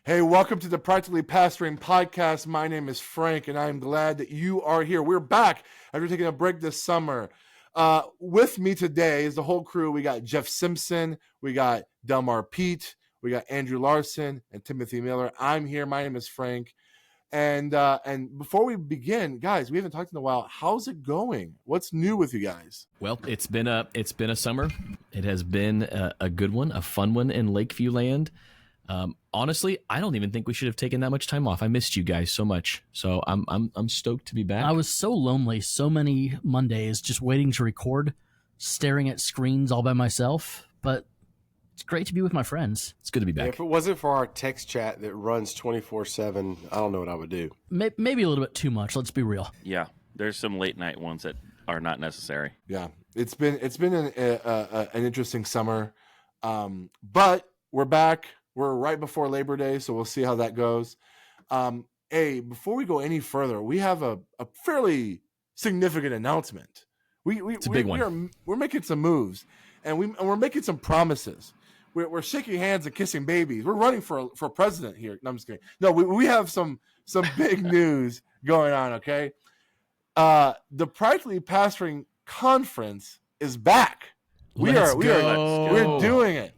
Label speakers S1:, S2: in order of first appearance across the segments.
S1: Hey, welcome to the Practically Pastoring Podcast. My name is Frank, and I'm glad that you are here. We're back after taking a break this summer. With me today is the whole crew. We got Jeff Simpson, we got Delmar Pete, we got Andrew Larson, and Timothy Miller. I'm here. My name is Frank. And before we begin, guys, we haven't talked in a while. How's it going? What's new with you guys?
S2: Well, it's been a summer. It has been a good one, a fun one in Lakeview land. Honestly, I don't even think we should have taken that much time off. I missed you guys so much, so I'm stoked to be back.
S3: I was so lonely, so many Mondays, just waiting to record, staring at screens all by myself. But it's great to be with my friends.
S2: It's good to be back.
S4: Yeah, if it wasn't for our text chat that runs 24/7, I don't know what I would do.
S3: Maybe a little bit too much. Let's be real.
S5: Yeah, there's some late night ones that are not necessary.
S1: Yeah, it's been an interesting summer, but we're back. We're right before Labor Day, so we'll see how that goes. Before we go any further, we have a fairly significant announcement.
S2: It's a big one.
S1: We're making some moves, and we're making some promises. We're shaking hands and kissing babies. We're running for president here. No, I'm just kidding. No, we have some big news going on. Okay, the Practically Pastoring Conference is back. We're doing it.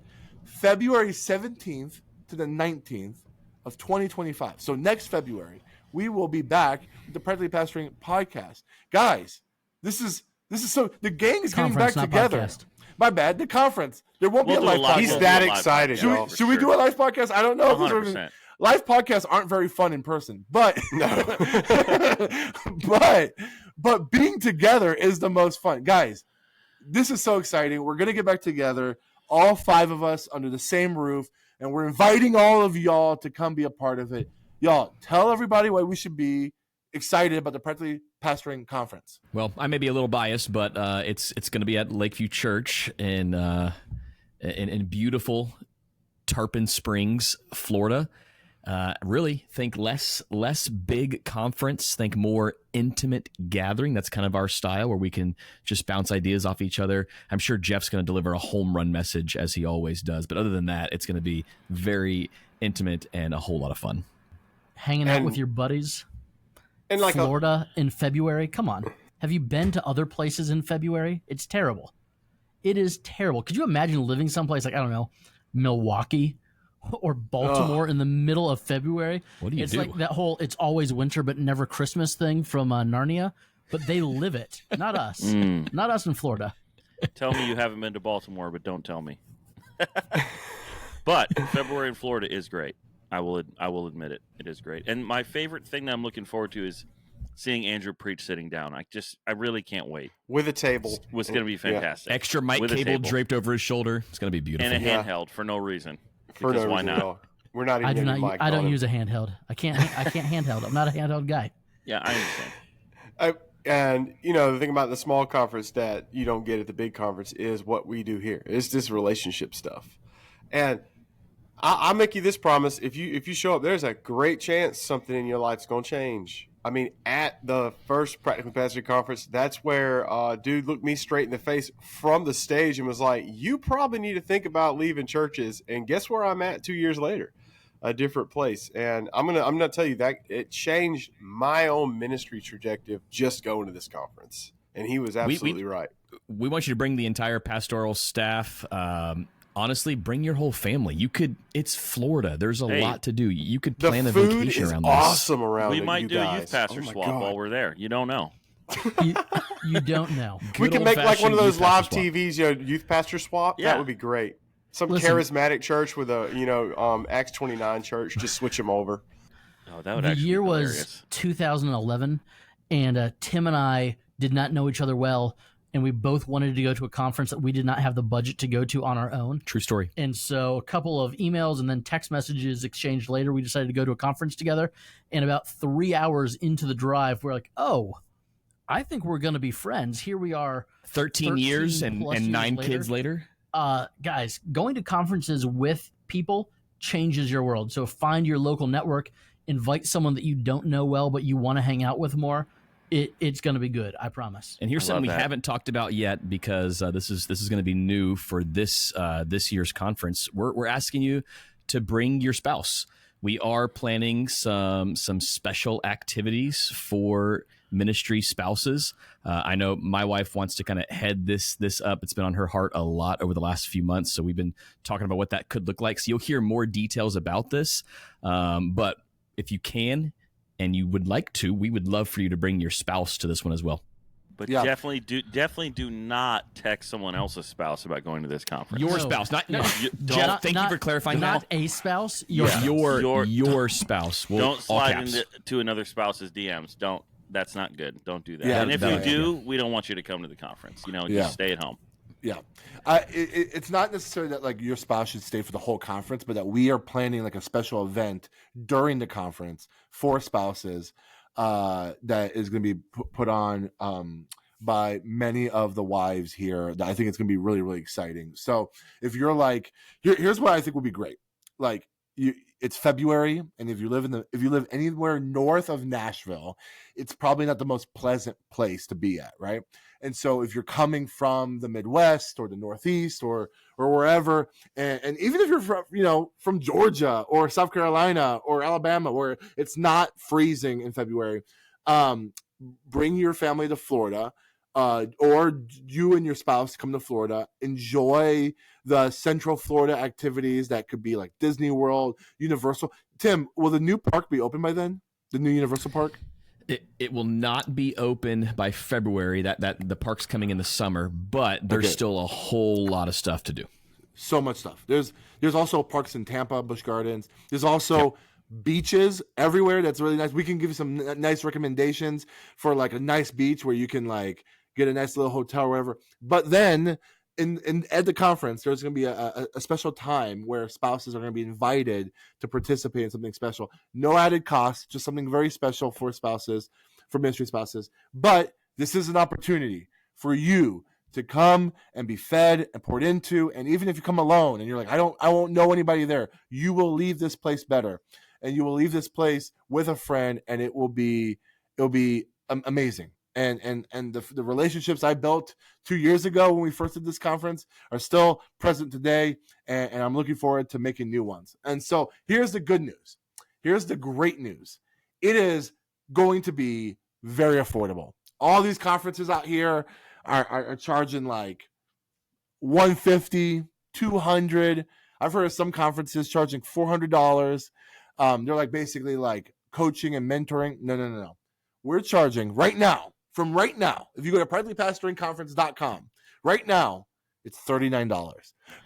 S1: February 17th to the 19th of 2025. So next February, we will be back with the Practically Pastoring Podcast. Guys, this is so the gang is getting back together.
S3: Podcast.
S1: My bad. The conference. There won't be a live podcast.
S4: He's that excited.
S1: Should we do a live podcast? I don't know.
S5: 100%.
S1: Live podcasts aren't very fun in person, but but being together is the most fun. Guys, this is so exciting. We're gonna get back together. All 5 of us under the same roof, and we're inviting all of y'all to come be a part of it. Y'all, tell everybody why we should be excited about the Practically Pastoring Conference.
S2: Well, I may be a little biased, but it's going to be at Lakeview Church in beautiful Tarpon Springs, Florida. Really think less big conference, think more intimate gathering. That's kind of our style, where we can just bounce ideas off each other. I'm sure Jeff's going to deliver a home run message, as he always does. But other than that, it's going to be very intimate and a whole lot of fun.
S3: Hanging out with your buddies.
S4: And like
S3: Florida in February. Come on. Have you been to other places in February? It's terrible. It is terrible. Could you imagine living someplace like, I don't know, Milwaukee or Baltimore in the middle of February?
S2: What do you do?
S3: It's like that whole "it's always winter but never Christmas" thing from Narnia, but they live it. Not us. Not us in Florida.
S5: Tell me you haven't been to Baltimore, but don't tell me. But February in Florida is great. I will admit it. It is great. And my favorite thing that I'm looking forward to is seeing Andrew preach sitting down. I really can't wait.
S4: with a table.
S5: It's going to be fantastic.
S2: Extra mic
S5: With a
S2: cable
S5: table.
S2: draped over his shoulder. It's going to be beautiful.
S5: And a handheld for no reason.
S4: For
S5: Because
S4: no
S5: why
S4: reason
S5: not?
S4: at all. We're not even
S3: I do
S4: getting
S3: not.
S4: mic
S3: I don't
S4: on
S3: use a handheld. I can't handheld. I'm not a handheld guy.
S5: Yeah, I understand.
S4: And, the thing about the small conference that you don't get at the big conference is what we do here. It's this relationship stuff. And I'll make you this promise. If you show up, there's a great chance something in your life's going to change. I mean, at the first Practical Pastoring Conference, that's where dude looked me straight in the face from the stage and was like, you probably need to think about leaving churches. And guess where I'm at 2 years later? A different place. And I'm gonna tell you that it changed my own ministry trajectory just going to this conference. And he was absolutely right.
S2: We want you to bring the entire pastoral staff. Honestly, bring your whole family. It's Florida. There's a lot to do. You could plan a vacation around this.
S4: Awesome around
S5: We
S4: it,
S5: might
S4: you
S5: do a
S4: guys.
S5: youth pastor
S4: Oh my
S5: swap
S4: God.
S5: while we're there. You don't know.
S3: You don't know.
S4: We
S2: Good
S4: can make like one of
S2: old-fashioned
S4: those
S2: youth
S4: live
S2: pastor swap.
S4: TVs, youth pastor swap.
S5: Yeah.
S4: That would be great. Some
S3: Listen.
S4: charismatic church with a Acts 29 church. Just switch them over.
S5: Oh, that would
S3: The
S5: actually
S3: year
S5: be
S3: was
S5: hilarious.
S3: 2011, and Tim and I did not know each other well, and we both wanted to go to a conference that we did not have the budget to go to on our own.
S2: True story.
S3: And so a couple of emails and then text messages exchanged later, we decided to go to a conference together. And about 3 hours into the drive, we're like, oh, I think we're going to be friends. Here we are.
S2: 13 years and
S3: plus years
S2: 9
S3: later.
S2: kids later.
S3: Guys, going to conferences with people changes your world. So find your local network, invite someone that you don't know well, but you want to hang out with more. It's going to be good. I promise.
S2: And here's
S5: I
S2: something we
S5: love that.
S2: haven't talked about yet, because this is going to be new for this year's conference. We're asking you to bring your spouse. We are planning some special activities for ministry spouses. I know my wife wants to kind of head this up. It's been on her heart a lot over the last few months, so we've been talking about what that could look like. So you'll hear more details about this. But if you can and you would like to, we would love for you to bring your spouse to this one as well.
S5: But definitely do not text someone else's spouse about going to this conference.
S2: Your spouse, not thank you for clarifying
S3: not
S2: that.
S3: a spouse.
S2: Your
S3: Your
S2: spouse.
S5: Don't slide into another spouse's DMs. Don't. That's not good. Don't do that.
S1: Yeah,
S5: and if you do, we don't want you to come to the conference. Just stay at home.
S1: Yeah. It's not necessarily that like your spouse should stay for the whole conference, but that we are planning like a special event during the conference for spouses that is going to be put on by many of the wives here. I think it's going to be really, really exciting. So if you're like, here's what I think would be great. Like it's February, and if you live anywhere north of Nashville, it's probably not the most pleasant place to be at, right? And so if you're coming from the Midwest or the Northeast or wherever, and even if you're from Georgia or South Carolina or Alabama, where it's not freezing in February, bring your family to Florida, or you and your spouse come to Florida. Enjoy the Central Florida activities that could be like Disney World, Universal. Tim, will the new park be open by then? The new Universal Park?
S2: It will not be open by February. That the park's coming in the summer, but there's still a whole lot of stuff to do.
S1: So much stuff. There's also parks in Tampa, Busch Gardens. There's also beaches everywhere. That's really nice. We can give you some nice recommendations for like a nice beach where you can like get a nice little hotel or whatever. But then at the conference, there's going to be a special time where spouses are going to be invited to participate in something special. No added cost, just something very special for spouses, for ministry spouses. But this is an opportunity for you to come and be fed and poured into. And even if you come alone and you're like, I won't know anybody there, you will leave this place better. And you will leave this place with a friend, and it'll be amazing. And the relationships I built 2 years ago when we first did this conference are still present today, and I'm looking forward to making new ones. And so here's the good news. Here's the great news. It is going to be very affordable. All these conferences out here are charging like $150, $200. I've heard of some conferences charging $400. They're like basically like coaching and mentoring. No. We're charging right now. If you go to privatelypastoringconference.com, right now, it's $39.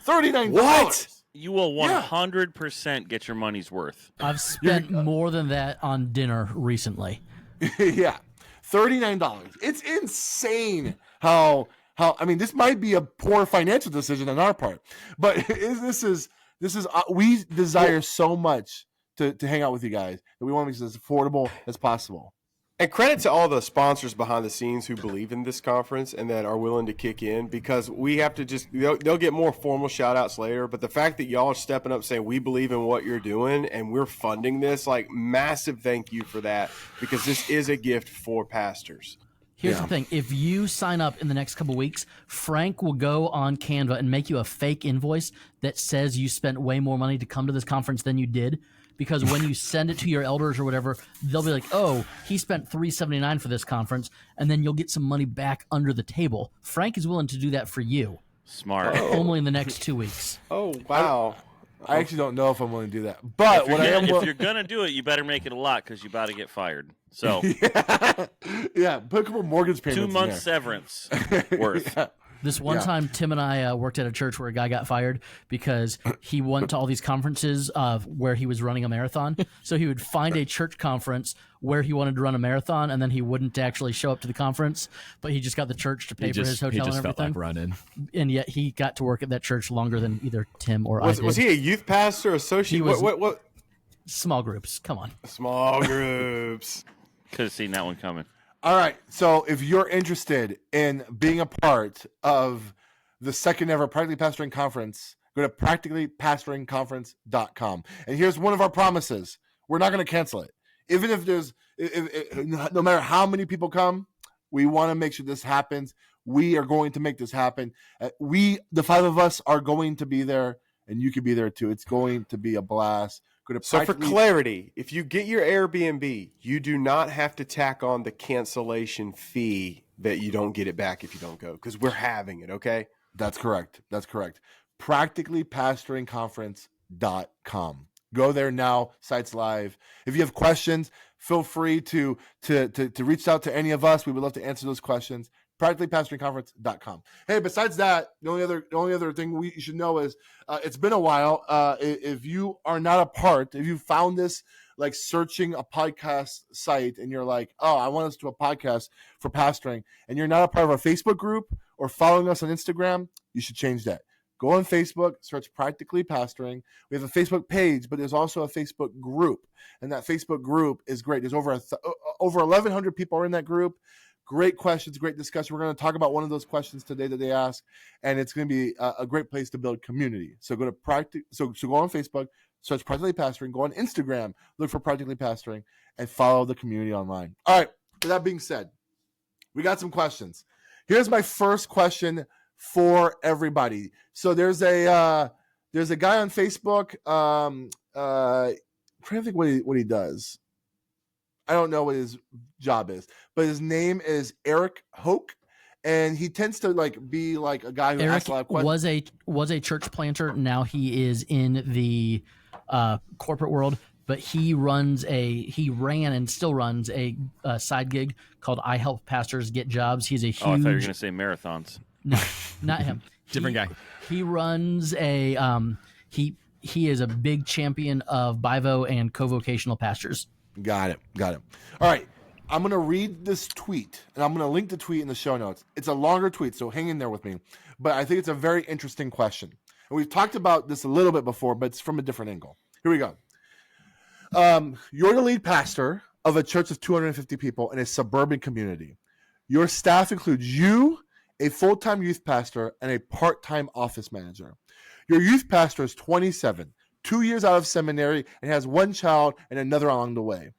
S1: $39.
S5: What? You will 100% get your money's worth.
S3: I've spent more than that on dinner recently.
S1: Yeah. $39. It's insane how I mean, this might be a poor financial decision on our part, but this is we desire so much to hang out with you guys that we want to make it as affordable as possible.
S4: And credit to all the sponsors behind the scenes who believe in this conference and that are willing to kick in, because we have to they'll get more formal shout outs later. But the fact that y'all are stepping up saying we believe in what you're doing and we're funding this, like, massive thank you for that, because this is a gift for pastors.
S3: Here's the thing. If you sign up in the next couple weeks, Frank will go on Canva and make you a fake invoice that says you spent way more money to come to this conference than you did. Because when you send it to your elders or whatever, they'll be like, oh, he spent $379 for this conference, and then you'll get some money back under the table. Frank is willing to do that for you.
S5: Smart.
S3: Only in the next 2 weeks.
S4: Oh, wow.
S1: I actually don't know if I'm willing to do that. But
S5: if you're going to do it, you better make it a lot, because you're about to get fired. So
S1: yeah, put a couple mortgage payments
S5: 2 months severance worth.
S1: Yeah.
S3: This one time, Tim and I worked at a church where a guy got fired because he went to all these conferences where he was running a marathon. So he would find a church conference where he wanted to run a marathon, and then he wouldn't actually show up to the conference, but he just got the church to pay for his hotel and everything.
S2: Felt like running.
S3: And yet he got to work at that church longer than either Tim or I did.
S4: Was he a youth pastor, associate? What?
S3: Small groups. Come on.
S4: Small groups.
S5: Could have seen that one coming.
S1: All right. So if you're interested in being a part of the second ever Practically Pastoring Conference, go to practicallypastoringconference.com. And here's one of our promises. We're not going to cancel it. Even if no matter how many people come, we want to make sure this happens. We are going to make this happen. The 5 of us, are going to be there, and you can be there too. It's going to be a blast. Go to
S4: So for
S1: practically.
S4: clarity, if you get your Airbnb, you do not have to tack on the cancellation fee that you don't get it back if you don't go, because we're having it, okay?
S1: That's correct. That's correct. Practicallypastoringconference.com. Go there now. Site's live. If you have questions, feel free to reach out to any of us. We would love to answer those questions. Practicallypastoringconference.com. Hey, besides that, the only other thing you should know is it's been a while. If you are not a part, if you found this like searching a podcast site and you're like, oh, I want us to do a podcast for pastoring, and you're not a part of our Facebook group or following us on Instagram, you should change that. Go on Facebook, search Practically Pastoring. We have a Facebook page, but there's also a Facebook group, and that Facebook group is great. There's over 1,100 people are in that group. Great questions, great discussion. We're going to talk about one of those questions today that they asked, and it's going to be a great place to build community. So go to so go on Facebook, search Practically Pastoring. Go on Instagram, look for Practically Pastoring, and follow the community online. All right. With that being said, we got some questions. Here's my first question for everybody. So there's a guy on Facebook. I'm trying to think what he does. I don't know what his job is, but his name is Eric Hoke, and he tends to be like a guy who asks a lot of questions.
S3: Was a church planter. Now he is in the corporate world, but he ran and still runs a side gig called I Help Pastors Get Jobs. He's a huge.
S5: Oh, I thought you were going to say marathons.
S3: No, not him.
S2: Different guy.
S3: He runs a he is a big champion of bivo and co-vocational pastors.
S1: Got it. All right. I'm going to read this tweet, and I'm going to link the tweet in the show notes. It's a longer tweet, so hang in there with me. But I think it's a very interesting question. And we've talked about this a little bit before, but it's from a different angle. Here we go. You're the lead pastor of a church of 250 people in a suburban community. Your staff includes you, a full-time youth pastor, and a part-time office manager. Your youth pastor is 27, 2 years out of seminary, and has one child and another along the way.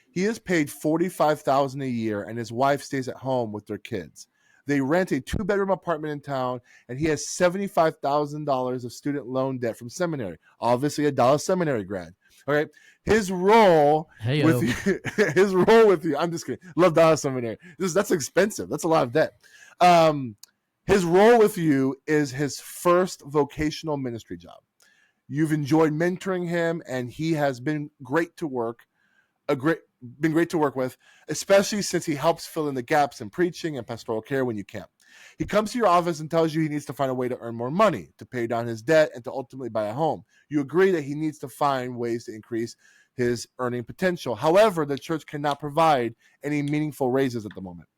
S1: He is paid $45,000 a year, and his wife stays at home with their kids. They rent a 2-bedroom apartment in town, and he has $75,000 of student loan debt from seminary. Obviously, a Dallas seminary grad. Okay, his role with you. I'm just kidding. Love Dallas seminary. That's expensive. That's a lot of debt. His role with you is his first vocational ministry job. You've enjoyed mentoring him, and he has been great to work with, especially since he helps fill in the gaps in preaching and pastoral care when you can't. He comes to your office and tells you he needs to find a way to earn more money, to pay down his debt, and to ultimately buy a home. You agree that he needs to find ways to increase his earning potential. However, the church cannot provide any meaningful raises at the moment.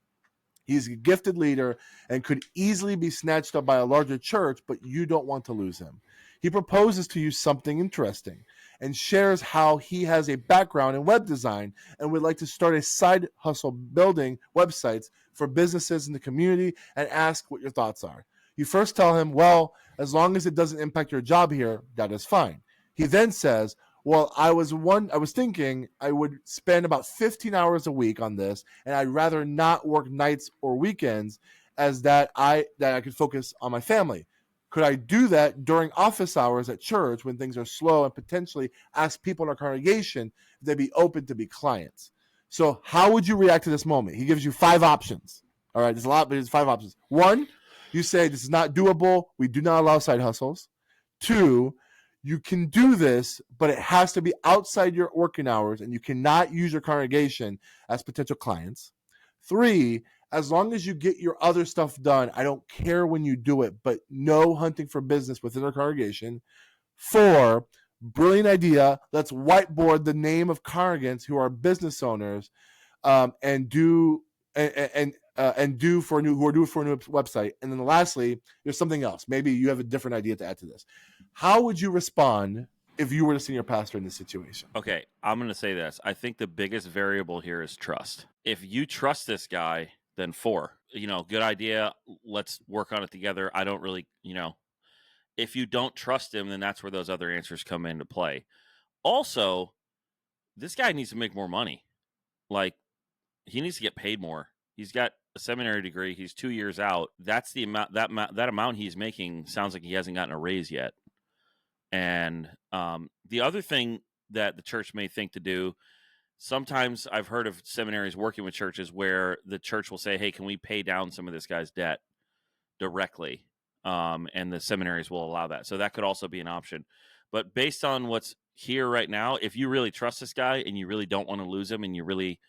S1: He's a gifted leader and could easily be snatched up by a larger church, but you don't want to lose him. He proposes to you something interesting and shares how he has a background in web design and would like to start a side hustle building websites for businesses in the community, and ask what your thoughts are. You first tell him, well, as long as it doesn't impact your job here, that is fine. He then says, well, I was thinking I would spend about 15 hours a week on this, and I'd rather not work nights or weekends, as that I could focus on my family. Could I do that during office hours at church when things are slow, and potentially ask people in our congregation if they'd be open to be clients? So how would you react to this moment? He gives you 5 options. All right, there's a lot, but there's 5 options. 1, you say this is not doable. We do not allow side hustles. 2, you can do this, but it has to be outside your working hours, and you cannot use your congregation as potential clients. 3, as long as you get your other stuff done, I don't care when you do it, but no hunting for business within our congregation. 4, brilliant idea. Let's whiteboard the name of congregants who are business owners, and do for a new website. And then lastly, there's something else. Maybe you have a different idea to add to this. How would you respond if you were the senior pastor in this situation?
S5: Okay, I'm going to say this. I think the biggest variable here is trust. If you trust this guy, then 4. Good idea. Let's work on it together. I don't really, if you don't trust him, then that's where those other answers come into play. Also, this guy needs to make more money. He needs to get paid more. He's got a seminary degree. He's 2 years out. That's the amount. That amount he's making sounds like he hasn't gotten a raise yet. And the other thing that the church may think to do. Sometimes I've heard of seminaries working with churches where the church will say, hey, can we pay down some of this guy's debt directly? And the seminaries will allow that. So that could also be an option. But based on what's here right now, if you really trust this guy and you really don't want to lose him, and you really,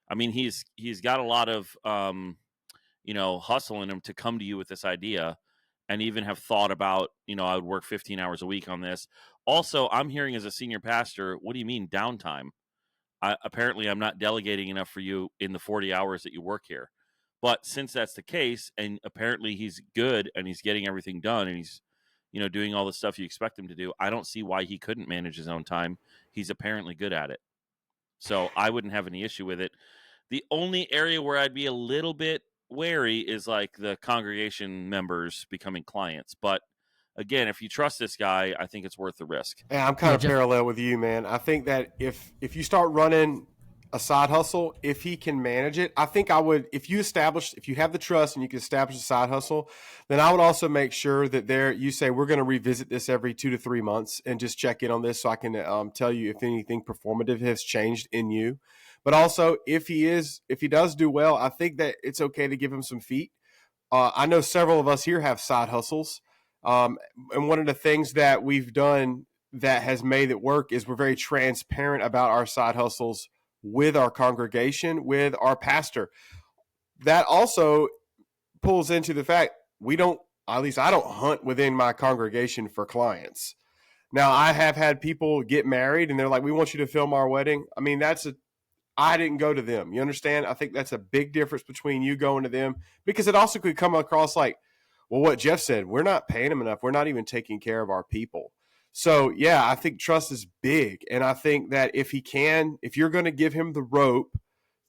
S5: I mean, he's got a lot of, hustle in him to come to you with this idea, and even have thought about, I would work 15 hours a week on this. Also, I'm hearing as a senior pastor, what do you mean downtime? Apparently, I'm not delegating enough for you in the 40 hours that you work here. But since that's the case, and apparently he's good and he's getting everything done, and he's, doing all the stuff you expect him to do, I don't see why he couldn't manage his own time. He's apparently good at it. So I wouldn't have any issue with it. The only area where I'd be a little bit wary is like the congregation members becoming clients. But again, if you trust this guy, I think it's worth the risk.
S4: Yeah, I'm kind of
S3: Jeff-
S4: parallel with you, man. I think that if you start running a side hustle, if he can manage it, I think I would, if you have the trust and you can establish a side hustle, then I would also make sure that you say, we're going to revisit this every 2 to 3 months and just check in on this so I can tell you if anything performative has changed in you. But also, if he does do well, I think that it's okay to give him some feet. I know several of us here have side hustles. And one of the things that we've done that has made it work is we're very transparent about our side hustles with our congregation, with our pastor. That also pulls into the fact at least I don't hunt within my congregation for clients. Now, I have had people get married and they're like, we want you to film our wedding. I mean, I didn't go to them. You understand? I think that's a big difference between you going to them, because it also could come across like, well, what Jeff said, we're not paying them enough. We're not even taking care of our people. So, yeah, I think trust is big. And I think that if you're going to give him the rope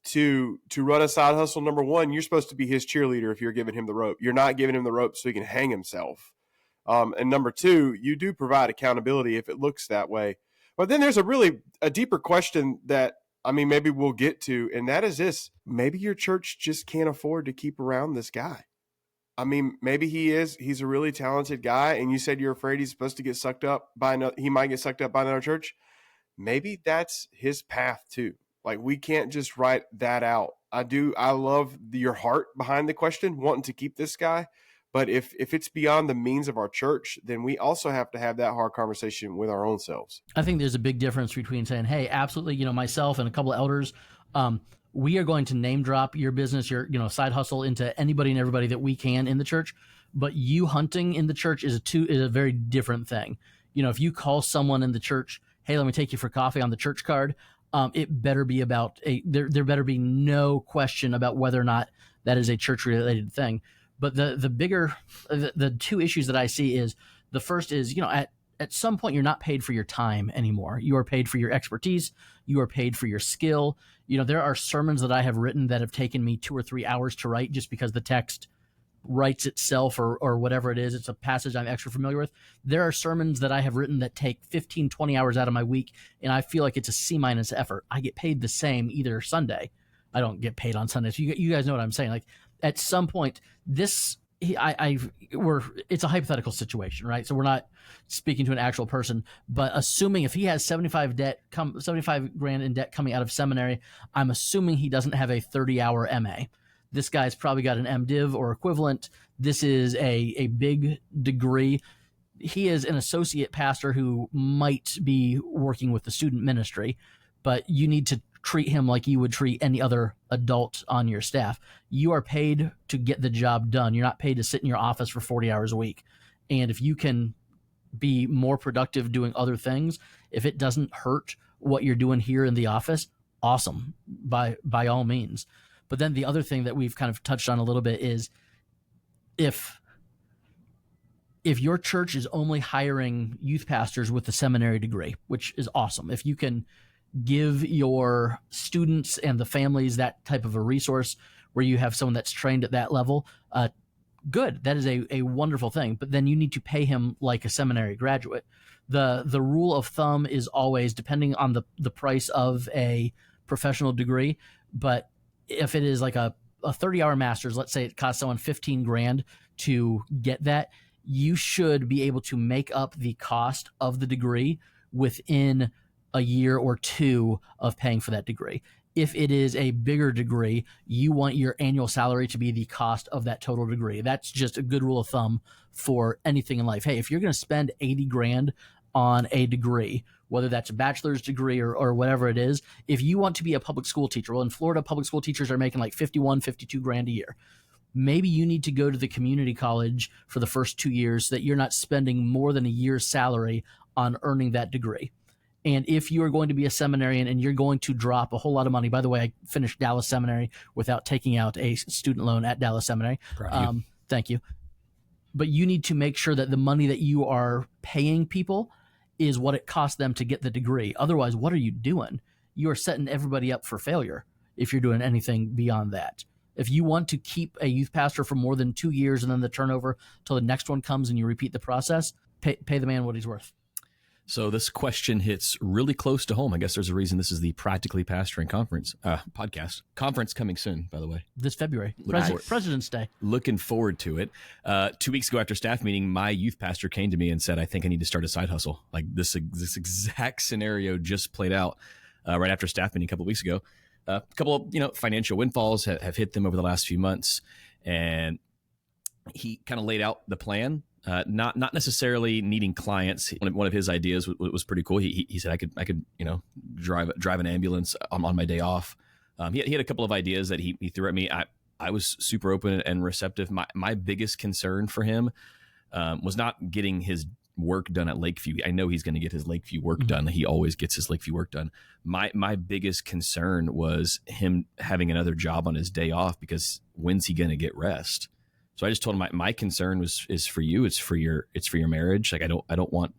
S4: to run a side hustle, number one, you're supposed to be his cheerleader if you're giving him the rope. You're not giving him the rope so he can hang himself. And number two, you do provide accountability if it looks that way. But then there's a deeper question that, maybe we'll get to, and that is this. Maybe your church just can't afford to keep around this guy. Maybe he's a really talented guy, and you said you're afraid he's supposed to get sucked up he might get sucked up by another church. Maybe that's his path too. Like, we can't just write that out. I love your heart behind the question, wanting to keep this guy. But if it's beyond the means of our church, then we also have to have that hard conversation with our own selves.
S3: I think there's a big difference between saying, hey, absolutely, myself and a couple of elders, we are going to name drop your business, your side hustle into anybody and everybody that we can in the church. But you hunting in the church is a very different thing. If you call someone in the church, hey, let me take you for coffee on the church card, it better be about there better be no question about whether or not that is a church related thing. But the two issues that I see is, the first is, at some point you're not paid for your time anymore. You are paid for your expertise. You are paid for your skill. There are sermons that I have written that have taken me 2 or 3 hours to write just because the text writes itself or whatever it is. It's a passage I'm extra familiar with. There are sermons that I have written that take 15, 20 hours out of my week, and I feel like it's a C- effort. I get paid the same either Sunday. I don't get paid on Sundays. You guys know what I'm saying. Like, at some point, it's a hypothetical situation, right? So we're not speaking to an actual person, but assuming if he has 75 grand in debt coming out of seminary, I'm assuming he doesn't have a 30-hour MA. This guy's probably got an MDiv or equivalent. This is a big degree. He is an associate pastor who might be working with the student ministry, but you need to treat him like you would treat any other adult on your staff. You are paid to get the job done. You're not paid to sit in your office for 40 hours a week. And if you can be more productive doing other things, if it doesn't hurt what you're doing here in the office, awesome, by all means. But then the other thing that we've kind of touched on a little bit is, if your church is only hiring youth pastors with a seminary degree, which is awesome, if you can give your students and the families that type of a resource where you have someone that's trained at that level, good. That is a wonderful thing. But then you need to pay him like a seminary graduate. The rule of thumb is always, depending on the price of a professional degree, but if it is like a 30-hour master's, let's say it costs someone 15 grand to get that, you should be able to make up the cost of the degree within a year or two of paying for that degree. If it is a bigger degree, you want your annual salary to be the cost of that total degree. That's just a good rule of thumb for anything in life. Hey, if you're going to spend 80 grand on a degree, whether that's a bachelor's degree or whatever it is, if you want to be a public school teacher, well, in Florida, public school teachers are making like 51, 52 grand a year. Maybe you need to go to the community college for the first 2 years so that you're not spending more than a year's salary on earning that degree. And if you are going to be a seminarian and you're going to drop a whole lot of money, by the way, I finished Dallas Seminary without taking out a student loan at Dallas Seminary. Thank you. But you need to make sure that the money that you are paying people is what it costs them to get the degree. Otherwise, what are you doing? You are setting everybody up for failure if you're doing anything beyond that. If you want to keep a youth pastor for more than 2 years and then the turnover till the next one comes and you repeat the process, pay the man what he's worth.
S2: So this question hits really close to home. I guess there's a reason this is the Practically Pastoring Conference podcast. Conference coming soon, by the way.
S3: This February, President's Day. Looking
S2: forward to it. 2 weeks ago after staff meeting, my youth pastor came to me and said, I think I need to start a side hustle. Like this exact scenario just played out right after staff meeting a couple of weeks ago. A couple of financial windfalls have hit them over the last few months. And he kind of laid out the plan. Not necessarily needing clients. One of his ideas was pretty cool. He said I could drive an ambulance on my day off. He had a couple of ideas that he threw at me. I was super open and receptive. My biggest concern for him was not getting his work done at Lakeview. I know he's going to get his Lakeview work done. He always gets his Lakeview work done. My biggest concern was him having another job on his day off, because when's he going to get rest? So I just told him my concern is for you. It's for your marriage. Like I don't want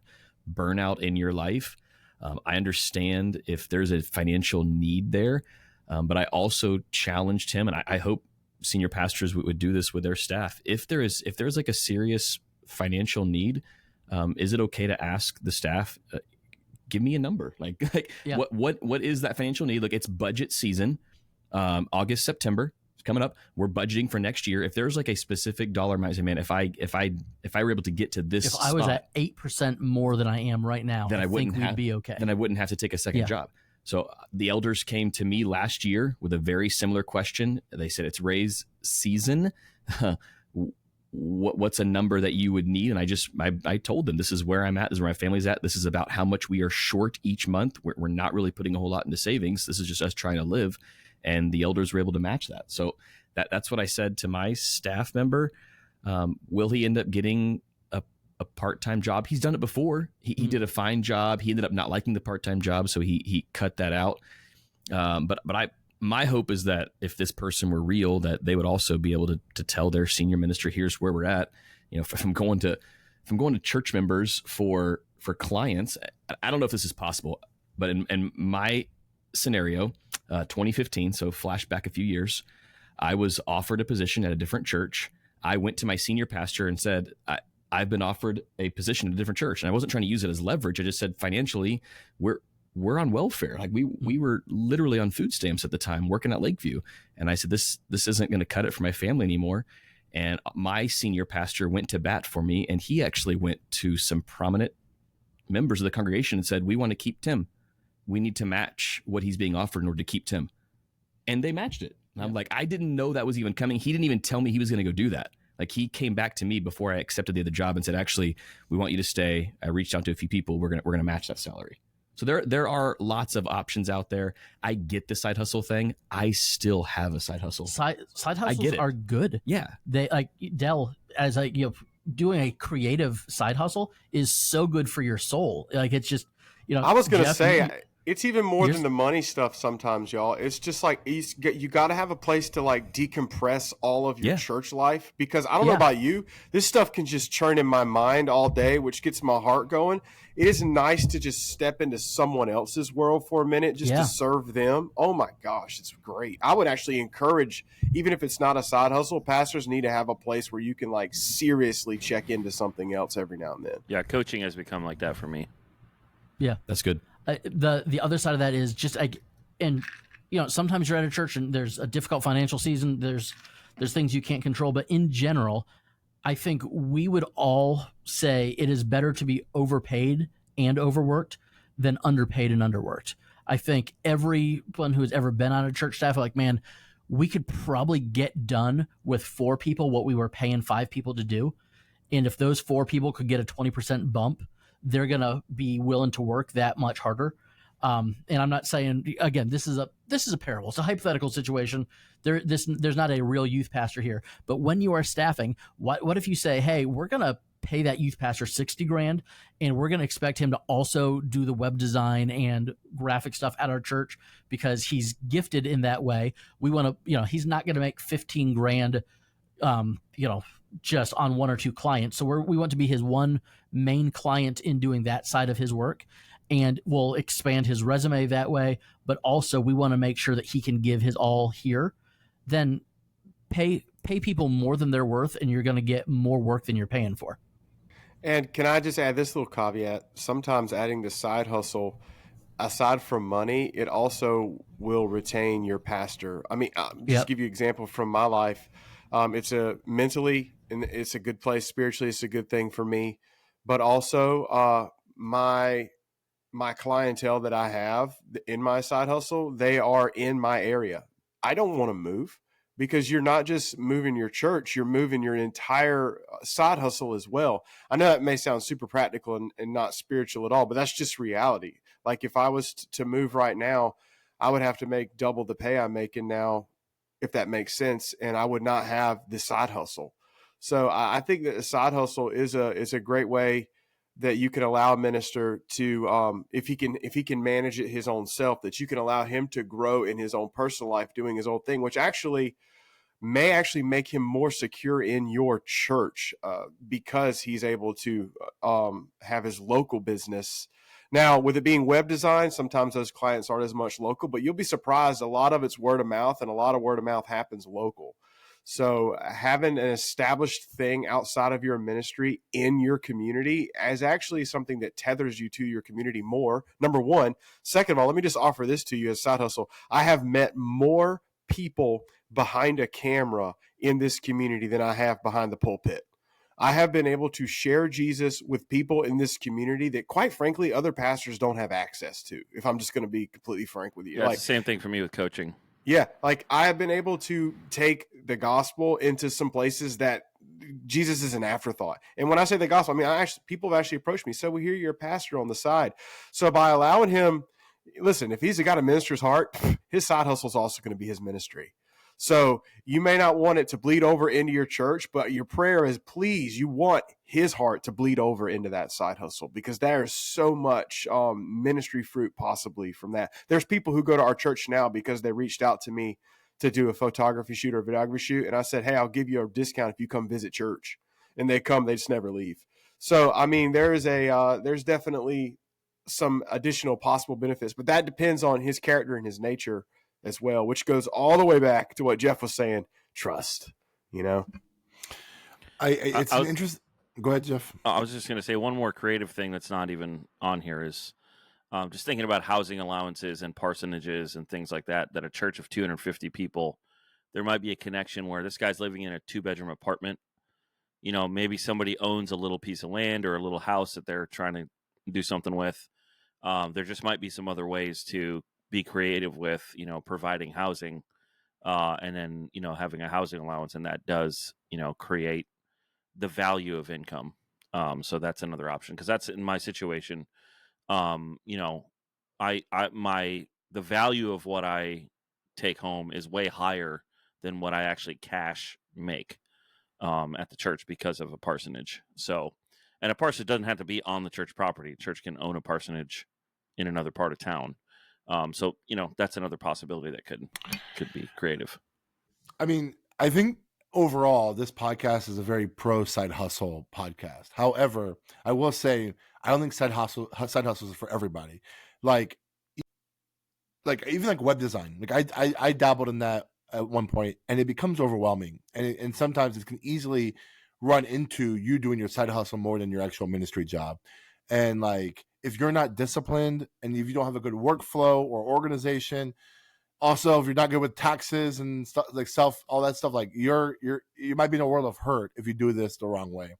S2: burnout in your life. I understand if there's a financial need there, but I also challenged him, and I hope senior pastors would do this with their staff. If there's like a serious financial need, is it okay to ask the staff, give me a number? Like yeah. What is that financial need? Like it's budget season, August, September. Coming up, we're budgeting for next year. If there's like a specific dollar amount, I say, man, if I were able to get to this,
S3: if I was at 8% more than I am right now, then I think we'd be okay.
S2: Then I wouldn't have to take a second job. So the elders came to me last year with a very similar question. They said it's raise season. What's a number that you would need? And I told them, this is where I'm at. This is where my family's at. This is about how much we are short each month. We're not really putting a whole lot into savings. This is just us trying to live. And the elders were able to match that. So that's what I said to my staff member. Will he end up getting a part-time job? He's done it before. He did a fine job. He ended up not liking the part-time job, so he cut that out. But my hope is that if this person were real, that they would also be able to tell their senior minister, here's where we're at. If I'm going to church members for clients, I don't know if this is possible, but in my scenario, 2015, so flashback a few years, I was offered a position at a different church. I went to my senior pastor and said, I've been offered a position at a different church. And I wasn't trying to use it as leverage. I just said, financially, we're on welfare. Like we were literally on food stamps at the time, working at Lakeview. And I said, this isn't going to cut it for my family anymore. And my senior pastor went to bat for me. And he actually went to some prominent members of the congregation and said, we want to keep Tim. We need to match what he's being offered in order to keep Tim. And they matched it. And I'm like, I didn't know that was even coming. He didn't even tell me he was going to go do that. Like he came back to me before I accepted the other job and said, actually, we want you to stay. I reached out to a few people. We're going to match that salary. So there are lots of options out there. I get the side hustle thing. I still have a side hustle.
S3: Side hustles are good.
S2: Yeah.
S3: They like Dell as doing a creative side hustle is so good for your soul. Like it's just,
S4: I was going to say, it's even more than the money stuff sometimes, y'all. It's just like you got to have a place to like decompress all of your church life, because I don't know about you, this stuff can just churn in my mind all day, which gets my heart going. It is nice to just step into someone else's world for a minute just to serve them. Oh my gosh, it's great. I would actually encourage, even if it's not a side hustle, pastors need to have a place where you can like seriously check into something else every now and then.
S5: Yeah, coaching has become like that for me.
S3: Yeah,
S2: that's good.
S3: The other side of that is just sometimes you're at a church and there's a difficult financial season. There's things you can't control, but in general, I think we would all say it is better to be overpaid and overworked than underpaid and underworked. I think everyone who has ever been on a church staff, like, man, we could probably get done with 4 people what we were paying 5 people to do. And if those 4 people could get a 20% bump, they're going to be willing to work that much harder. And I'm not saying, again, this is a parable. It's a hypothetical situation. There's not a real youth pastor here. But when you are staffing, what if you say, hey, we're going to pay that youth pastor $60,000, and we're going to expect him to also do the web design and graphic stuff at our church because he's gifted in that way. We want to, he's not going to make $15,000, just on 1 or 2 clients. So we want to be his one main client in doing that side of his work. And we'll expand his resume that way, but also we want to make sure that he can give his all here. Then pay people more than they're worth, and you're going to get more work than you're paying for.
S4: And can I just add this little caveat? Sometimes adding the side hustle, aside from money, it also will retain your pastor. I mean, just give you an example from my life. It's mentally, and it's a good place. Spiritually, it's a good thing for me. But also my clientele that I have in my side hustle, they are in my area. I don't want to move, because you're not just moving your church, you're moving your entire side hustle as well. I know that may sound super practical and not spiritual at all, but that's just reality. Like if I was to move right now, I would have to make double the pay I'm making now, if that makes sense. And I would not have the side hustle. So I think that the side hustle is a great way that you can allow a minister to, if he can manage it his own self, that you can allow him to grow in his own personal life, doing his own thing, which may actually make him more secure in your church, because he's able to have his local business. Now, with it being web design, sometimes those clients aren't as much local, but you'll be surprised. A lot of it's word of mouth, and a lot of word of mouth happens local. So having an established thing outside of your ministry in your community is actually something that tethers you to your community more, number one. Second of all, let me just offer this to you as side hustle. I have met more people behind a camera in this community than I have behind the pulpit. I have been able to share Jesus with people in this community that, quite frankly, other pastors don't have access to, if I'm just going to be completely frank with you.
S5: Yeah, it's the same thing for me with coaching.
S4: Yeah, like I have been able to take the gospel into some places that Jesus is an afterthought. And when I say the gospel, I mean, people have actually approached me. So we hear you're a pastor on the side. So by allowing him, listen, if he's got a minister's heart, his side hustle is also going to be his ministry. So you may not want it to bleed over into your church, but your prayer is, please, you want his heart to bleed over into that side hustle, because there's so much ministry fruit possibly from that. There's people who go to our church now because they reached out to me to do a photography shoot or a videography shoot. And I said, hey, I'll give you a discount if you come visit church. And they come, they just never leave. So, I mean, there's definitely some additional possible benefits, but that depends on his character and his nature as well, which goes all the way back to what Jeff was saying, trust,
S1: It's an interest. Go ahead, Jeff.
S5: I was just going to say one more creative thing that's not even on here is just thinking about housing allowances and parsonages and things like that a church of 250 people, there might be a connection where this guy's living in a 2-bedroom apartment. Maybe somebody owns a little piece of land or a little house that they're trying to do something with. There just might be some other ways to be creative with, providing housing, and then, having a housing allowance, and that does, create the value of income. So that's another option, because that's in my situation. The value of what I take home is way higher than what I actually cash make at the church because of a parsonage. So, and a parsonage doesn't have to be on the church property. Church can own a parsonage in another part of town. So, that's another possibility that could be creative.
S1: I mean, I think overall, this podcast is a very pro side hustle podcast. However, I will say, I don't think side hustles is for everybody. Like even like web design, like I dabbled in that at one point, and it becomes overwhelming. And sometimes it can easily run into you doing your side hustle more than your actual ministry job. And like, if you're not disciplined and if you don't have a good workflow or organization, also if you're not good with taxes and stuff like all that stuff, like you might be in a world of hurt if you do this the wrong way.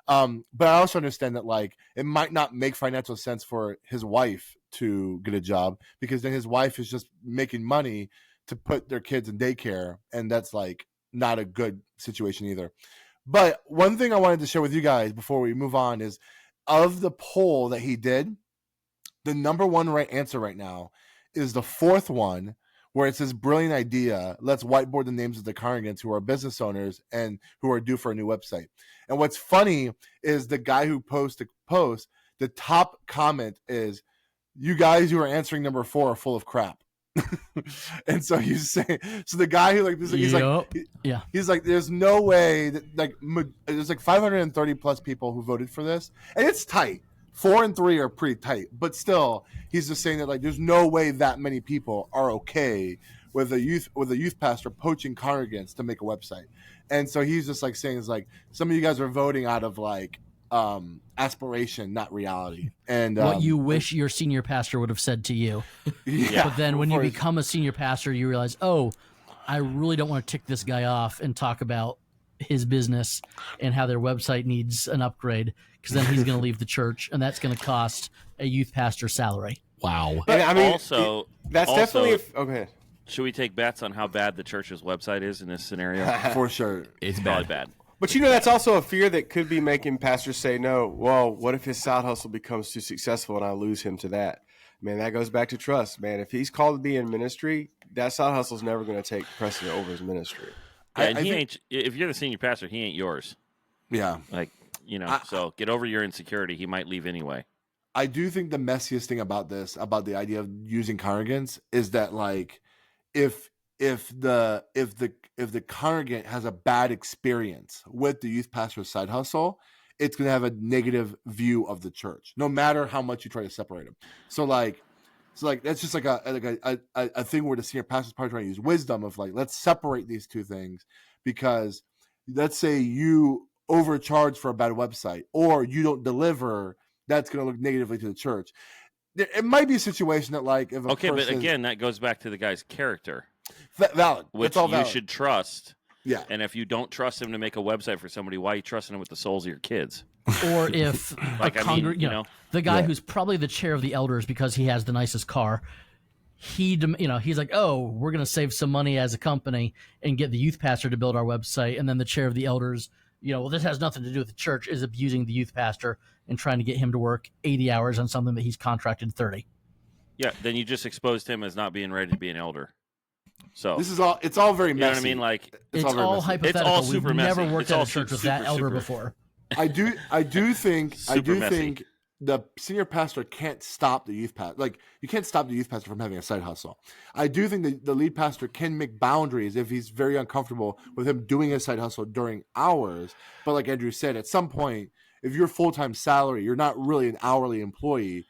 S1: But I also understand that like it might not make financial sense for his wife to get a job, because then his wife is just making money to put their kids in daycare, and that's like not a good situation either. But one thing I wanted to share with you guys before we move on is, of the poll that he did, the number one right answer right now is the fourth one, where it says brilliant idea. Let's whiteboard the names of the congregants who are business owners and who are due for a new website. And what's funny is the guy who posted the top comment is, you guys who are answering number 4 are full of crap. And so he's saying, so the guy who he's like, there's no way that there's like 530 plus people who voted for this, and it's tight. 4 and 3 are pretty tight, but still, he's just saying that like there's no way that many people are okay with a youth pastor poaching congregants to make a website. And so he's just like saying, it's like, some of you guys are voting out of like aspiration, not reality. And
S3: what you wish your senior pastor would have said to you.
S1: Yeah.
S3: But then when you become a senior pastor, you realize, oh, I really don't want to tick this guy off and talk about his business and how their website needs an upgrade, because then he's going to leave the church, and that's going to cost a youth pastor salary.
S2: Wow.
S4: But I mean,
S5: also,
S4: that's definitely okay.
S5: Should we take bets on how bad the church's website is in this scenario?
S1: For sure.
S2: It's
S5: Probably
S2: bad.
S5: bad.
S4: But that's also a fear that could be making pastors say no. Well, what if his side hustle becomes too successful and I lose him to that? Man, that goes back to trust, man. If he's called to be in ministry, that side hustle is never going to take precedent over his ministry.
S5: Yeah, and ain't. If you're the senior pastor, he ain't yours.
S1: Yeah.
S5: Like, so get over your insecurity. He might leave anyway.
S1: I do think the messiest thing about this, about the idea of using congregants, is that like, if the congregant has a bad experience with the youth pastor's side hustle, it's going to have a negative view of the church, no matter how much you try to separate them. So that's just like a thing where the senior pastor's probably trying to use wisdom of like, let's separate these two things, because let's say you overcharge for a bad website or you don't deliver, that's going to look negatively to the church. It might be a situation that like, if a
S5: but
S1: person,
S5: again, that goes back to the guy's character,
S1: valid,
S5: which
S1: it's all valid.
S5: You should trust.
S1: Yeah.
S5: And if you don't trust him to make a website for somebody, why are you trusting him with the souls of your kids?
S3: Or if
S5: Like,
S3: the guy who's probably the chair of the elders because he has the nicest car, he's like, oh, we're going to save some money as a company and get the youth pastor to build our website. And then the chair of the elders, well, this has nothing to do with the church, is abusing the youth pastor and trying to get him to work 80 hours on something that he's contracted 30.
S5: Yeah, then you just exposed him as not being ready to be an elder. So
S1: it's all very messy.
S5: You know what I mean? Like,
S3: it's all hypothetical.
S5: It's all super
S3: We've
S5: messy.
S3: never worked at a church with that elder before.
S1: I do think
S5: messy.
S1: the senior pastor can't stop the youth pastor. Like, you can't stop the youth pastor from having a side hustle. I do think the lead pastor can make boundaries if he's very uncomfortable with him doing his side hustle during hours. But like Andrew said, at some point, if you're full-time salary, you're not really an hourly employee.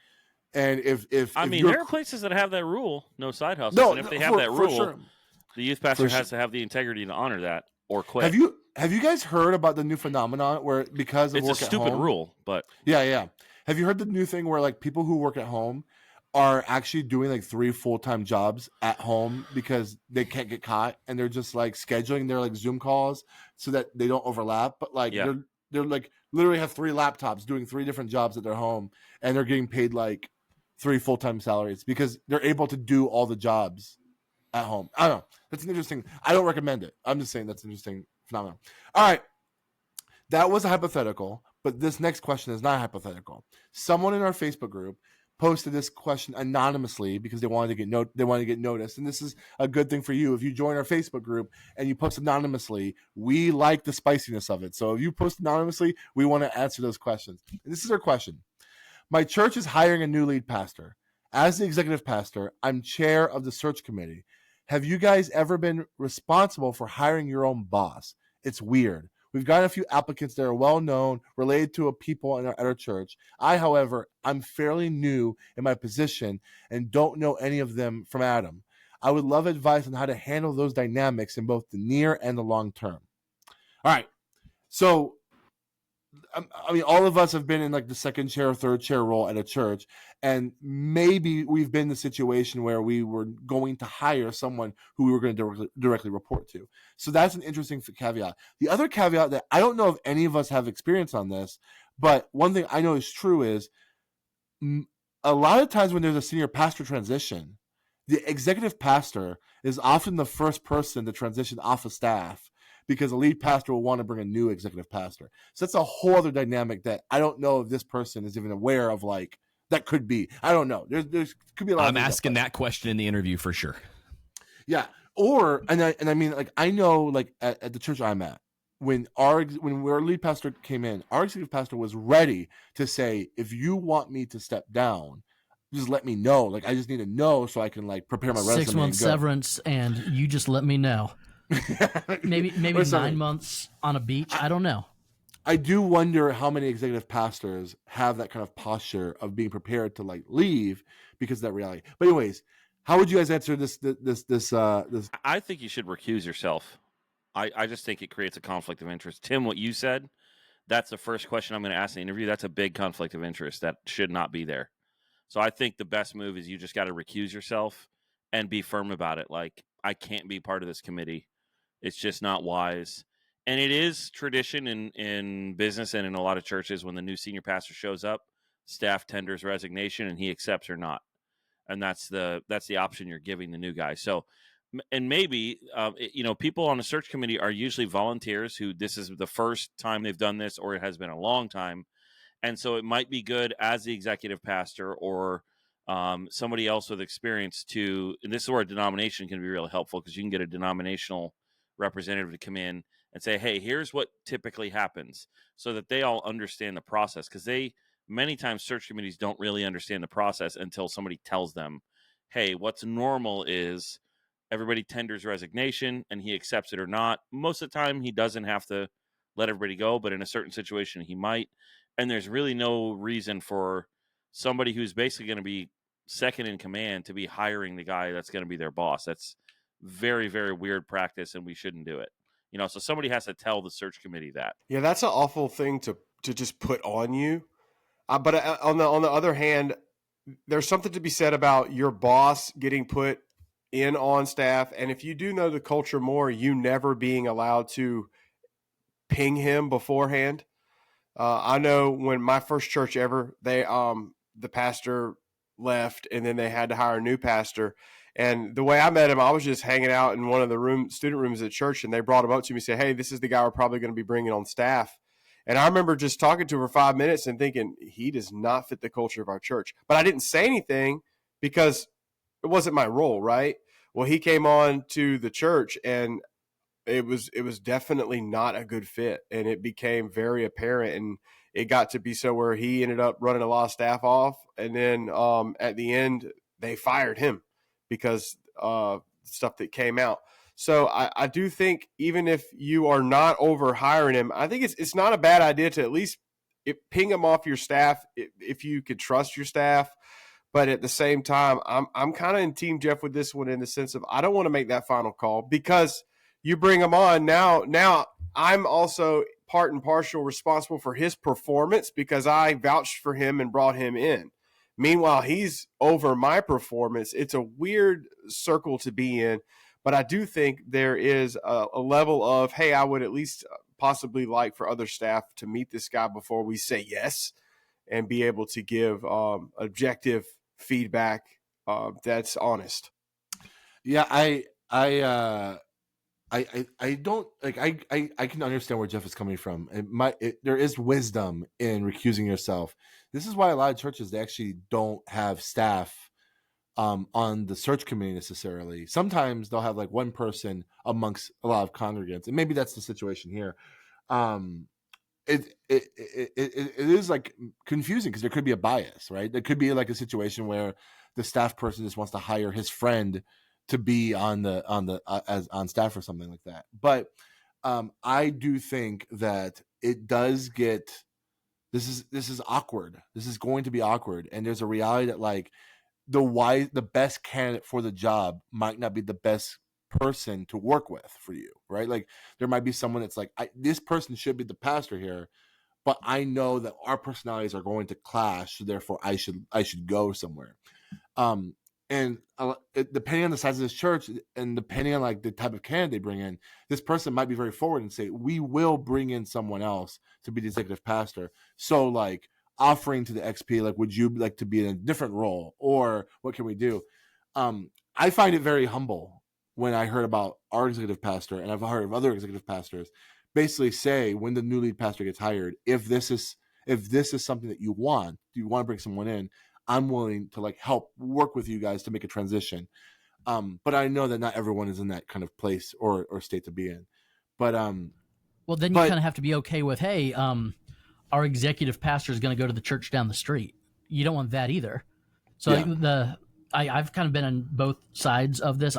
S1: And if there
S5: are places that have that rule, no side hustles.
S1: No,
S5: and if they have that rule,
S1: sure.
S5: The youth pastor has to have the integrity to honor that or quit.
S1: Have you guys heard about the new phenomenon where, because of
S5: it's
S1: work
S5: a stupid
S1: at home,
S5: rule, but
S1: yeah. Have you heard the new thing where like people who work at home are actually doing like 3 full-time jobs at home because they can't get caught, and they're just like scheduling their like Zoom calls so that they don't overlap, but like they're like literally have 3 laptops doing 3 different jobs at their home, and they're getting paid like 3 full-time salaries because they're able to do all the jobs at home. I don't know. That's an interesting. I don't recommend it. I'm just saying that's an interesting phenomenon. All right. That was a hypothetical, but this next question is not hypothetical. Someone in our Facebook group posted this question anonymously because they wanted to get noticed, and this is a good thing for you. If you join our Facebook group and you post anonymously, we like the spiciness of it. So if you post anonymously, we want to answer those questions. And this is our question. My church is hiring a new lead pastor. As the executive pastor, I'm chair of the search committee. Have you guys ever been responsible for hiring your own boss? It's weird. We've got a few applicants that are well known, related to people at our church. However, I'm fairly new in my position and don't know any of them from Adam. I would love advice on how to handle those dynamics in both the near and the long term. All right. So, I mean, all of us have been in like the second chair or third chair role at a church, and maybe we've been in the situation where we were going to hire someone who we were going to directly report to. So that's an interesting caveat. The other caveat that I don't know if any of us have experience on this, but one thing I know is true is a lot of times when there's a senior pastor transition, the executive pastor is often the first person to transition off of staff because the lead pastor will want to bring a new executive pastor. So that's a whole other dynamic that I don't know if this person is even aware of. Like that could be. I don't know. There's could be a lot.
S2: I'm asking that question in the interview for sure.
S1: Yeah. Or and I mean, like I know, like at the church I'm at, when our lead pastor came in, our executive pastor was ready to say, if you want me to step down, just let me know. Like I just need to know so I can like prepare my resume.
S3: 6 months severance, and you just let me know. maybe
S1: Listen,
S3: 9 months on a beach. I don't know.
S1: I do wonder how many executive pastors have that kind of posture of being prepared to like leave because of that reality. But anyways, how would you guys answer this?
S5: I think you should recuse yourself. I just think it creates a conflict of interest. Tim, what you said, that's the first question I'm going to ask in the interview. That's a big conflict of interest that should not be there. So I think the best move is you just got to recuse yourself and be firm about it. Like, I can't be part of this committee. It's just not wise. And it is tradition in business and in a lot of churches when the new senior pastor shows up, staff tenders resignation and he accepts or not. And that's the option you're giving the new guy. So, and maybe, people on a search committee are usually volunteers who this is the first time they've done this or it has been a long time. And so it might be good as the executive pastor or somebody else with experience to, and this is where a denomination can be really helpful because you can get a denominational representative to come in and say, hey, here's what typically happens so that they all understand the process. Because many times search committees don't really understand the process until somebody tells them, hey, what's normal is everybody tenders resignation and he accepts it or not. Most of the time he doesn't have to let everybody go, but in a certain situation he might. And there's really no reason for somebody who's basically going to be second in command to be hiring the guy that's going to be their boss. That's very, very weird practice, and we shouldn't do it. So somebody has to tell the search committee that.
S4: Yeah, that's an awful thing to just put on you. But on the other hand, there's something to be said about your boss getting put in on staff, and if you do know the culture more, you never being allowed to ping him beforehand. I know when my first church ever, the pastor left, and then they had to hire a new pastor. And the way I met him, I was just hanging out in one of the student rooms at church, and they brought him up to me and said, hey, this is the guy we're probably going to be bringing on staff. And I remember just talking to him for 5 minutes and thinking, he does not fit the culture of our church. But I didn't say anything because it wasn't my role, right? Well, he came on to the church, and it was definitely not a good fit. And it became very apparent, and it got to be so where he ended up running a lot of staff off. And then at the end, they fired him because stuff that came out. So I do think even if you are not over hiring him, I think it's not a bad idea to at least ping him off your staff if you could trust your staff. But at the same time, I'm kind of in Team Jeff with this one in the sense of I don't want to make that final call because you bring him on now. I'm also part and partial responsible for his performance because I vouched for him and brought him in. Meanwhile, he's over my performance. It's a weird circle to be in. But I do think there is a level of, hey, I would at least possibly like for other staff to meet this guy before we say yes and be able to give objective feedback that's honest.
S1: Yeah, I don't like. I can understand where Jeff is coming from. There is wisdom in recusing yourself. This is why a lot of churches, they actually don't have staff on the search committee necessarily. Sometimes they'll have like one person amongst a lot of congregants, and maybe that's the situation here. It is like confusing because there could be a bias, right? There could be like a situation where the staff person just wants to hire his friend to be on staff or something like that. But I do think that it does get this is awkward. This is going to be awkward, and there's a reality that like the best candidate for the job might not be the best person to work with for you, right? Like there might be someone that's like, this person should be the pastor here, but I know that our personalities are going to clash, so therefore I should go somewhere. And depending on the size of this church and depending on like the type of candidate they bring in, this person might be very forward and say, we will bring in someone else to be the executive pastor. So like, offering to the XP, like, would you like to be in a different role, or what can we do? I find it very humble when I heard about our executive pastor, and I've heard of other executive pastors basically say, when the new lead pastor gets hired, if this is something that you want to bring someone in, I'm willing to like help work with you guys to make a transition. But I know that not everyone is in that kind of place or state to be in. But
S3: well, then you kind of have to be okay with, hey, our executive pastor is going to go to the church down the street. You don't want that either. So
S1: Yeah.
S3: I've kind of been on both sides of this.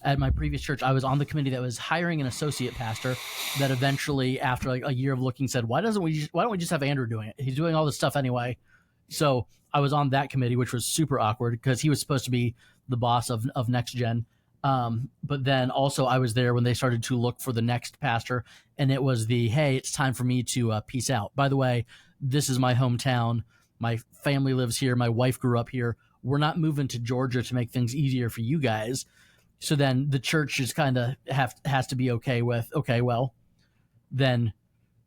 S3: At my previous church, I was on the committee that was hiring an associate pastor that eventually, after like a year of looking, said, why don't we just have Andrew doing it? He's doing all this stuff anyway. So I was on that committee, which was super awkward because he was supposed to be the boss of Next Gen. But then also I was there when they started to look for the next pastor, and it was hey, it's time for me to peace out. By the way, this is my hometown. My family lives here. My wife grew up here. We're not moving to Georgia to make things easier for you guys. So then the church is kind of has to be okay with, okay, well, then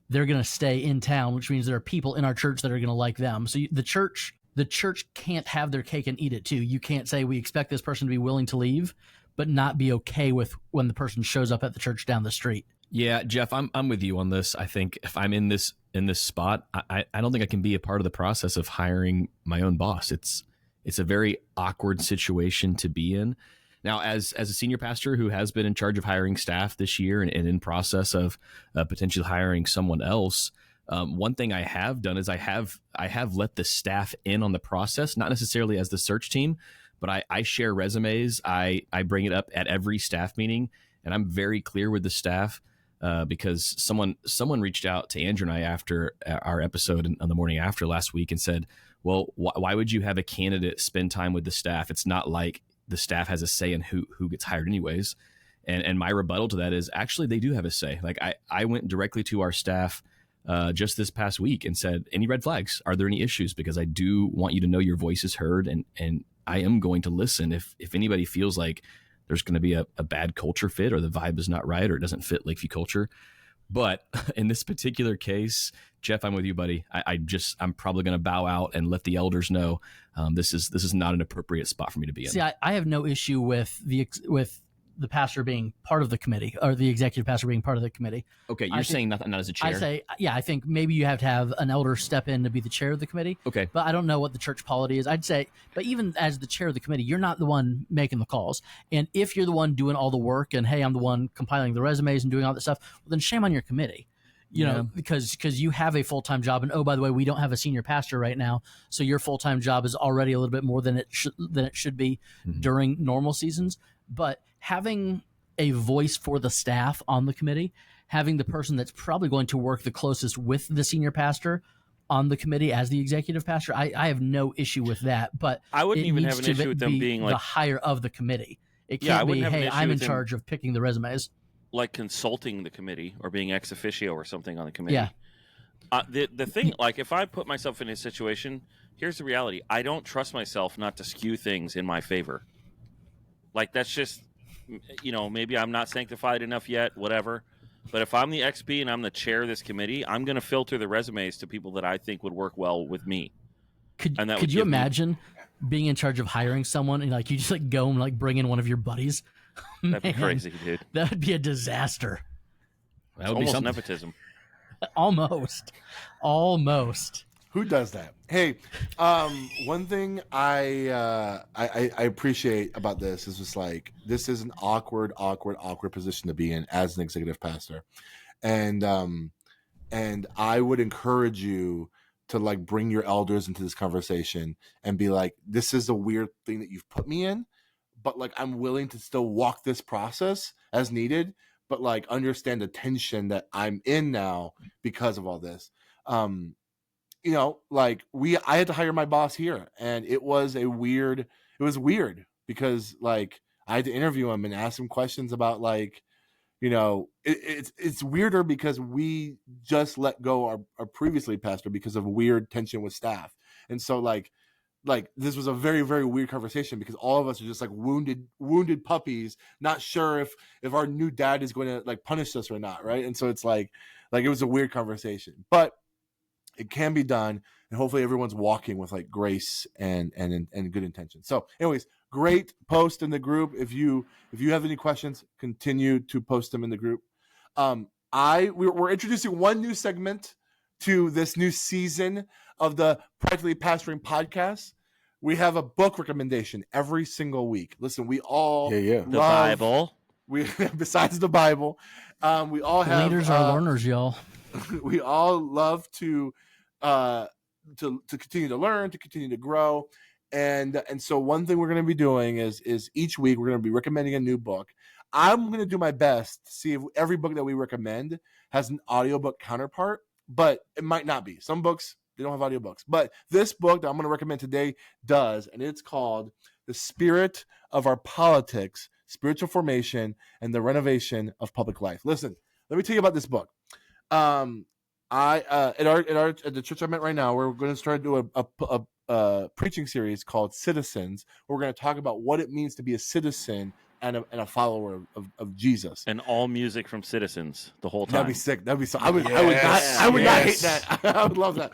S3: they're going to stay in town, which means there are people in our church that are going to like them. So the church can't have their cake and eat it too. You can't say we expect this person to be willing to leave, but not be okay with when the person shows up at the church down the street.
S2: Yeah, Jeff, I'm with you on this. I think if I'm in this spot, I don't think I can be a part of the process of hiring my own boss. It's a very awkward situation to be in. Now, as a senior pastor who has been in charge of hiring staff this year and in process of potentially hiring someone else, one thing I have done is I have let the staff in on the process, not necessarily as the search team, but I share resumes. I bring it up at every staff meeting, and I'm very clear with the staff because someone reached out to Andrew and I after our episode on the morning after last week and said, well, why would you have a candidate spend time with the staff? It's not like the staff has a say in who gets hired anyways. And my rebuttal to that is actually they do have a say. Like I went directly to our staff just this past week and said, any red flags? Are there any issues? Because I do want you to know your voice is heard, and I am going to listen if anybody feels like there's going to be a bad culture fit or the vibe is not right or it doesn't fit Lakeview culture. But in this particular case, Jeff, I'm with you, buddy. I'm probably going to bow out and let the elders know this is not an appropriate spot for me to be in.
S3: See, I have no issue with the pastor being part of the committee or the executive pastor being part of the committee.
S2: Okay, you're saying not as a chair.
S3: I say, yeah, I think maybe you have to have an elder step in to be the chair of the committee.
S2: Okay.
S3: But I don't know what the church polity is. I'd say, but even as the chair of the committee, you're not the one making the calls. And if you're the one doing all the work and, hey, I'm the one compiling the resumes and doing all that stuff, well, then shame on your committee. You know, because you have a full-time job, and oh, by the way, we don't have a senior pastor right now, so your full-time job is already a little bit more than it should be during normal seasons. But having a voice for the staff on the committee, having the person that's probably going to work the closest with the senior pastor on the committee as the executive pastor, I have no issue with that. But
S5: I wouldn't even have an issue with them being like
S3: the hire of the committee. It
S5: Yeah, I
S3: can't be,
S5: wouldn't have an
S3: hey,
S5: issue
S3: I'm in
S5: with them-
S3: charge of picking the resumes.
S5: like consulting the committee or being ex officio or something on the committee.
S3: Yeah.
S5: The thing, like, if I put myself in a situation, here's the reality: I don't trust myself not to skew things in my favor. Like, that's just, maybe I'm not sanctified enough yet, whatever. But if I'm the XP and I'm the chair of this committee, I'm going to filter the resumes to people that I think would work well with me.
S3: Could you imagine being in charge of hiring someone and like you just like go and like bring in one of your buddies?
S5: That'd be
S3: Man,
S5: crazy, dude.
S3: That would be a disaster.
S2: That
S5: It's
S2: would be
S5: almost
S2: something.
S5: nepotism.
S3: Almost.
S1: Who does that? Hey, one thing I appreciate about this is just like, this is an awkward position to be in as an executive pastor, and I would encourage you to like bring your elders into this conversation and be like, this is a weird thing that you've put me in, but like I'm willing to still walk this process as needed, but like understand the tension that I'm in now because of all this. Like I had to hire my boss here, and it was weird because like I had to interview him and ask him questions about like, it's weirder because we just let go our previously pastor because of weird tension with staff. And so like this was a very, very weird conversation because all of us are just like wounded puppies, not sure if our new dad is going to like punish us or not. Right. And so it's like it was a weird conversation, but It can be done, and hopefully everyone's walking with like grace and good intention. So, anyways, great post in the group. If you have any questions, continue to post them in the group. We're introducing one new segment to this new season of the Practically Pastoring podcast. We have a book recommendation every single week. Listen, we all love
S5: the Bible.
S1: We besides the Bible, we all have
S3: leaders are learners, y'all.
S1: We all love to continue to learn, to continue to grow, and so one thing we're going to be doing is each week we're going to be recommending a new book. I'm going to do my best to see if every book that we recommend has an audiobook counterpart, but it might not be. Some books, they don't have audiobooks. But this book that I'm going to recommend today does, and it's called The Spirit of Our Politics, Spiritual Formation, and the Renovation of Public Life. Listen, let me tell you about this book. At the church I'm at right now, we're going to start to do a preaching series called Citizens, where we're going to talk about what it means to be a citizen and a follower of Jesus.
S5: And all music from Citizens the whole time.
S1: That'd be sick. That'd be so. I would not hate that. I would love that.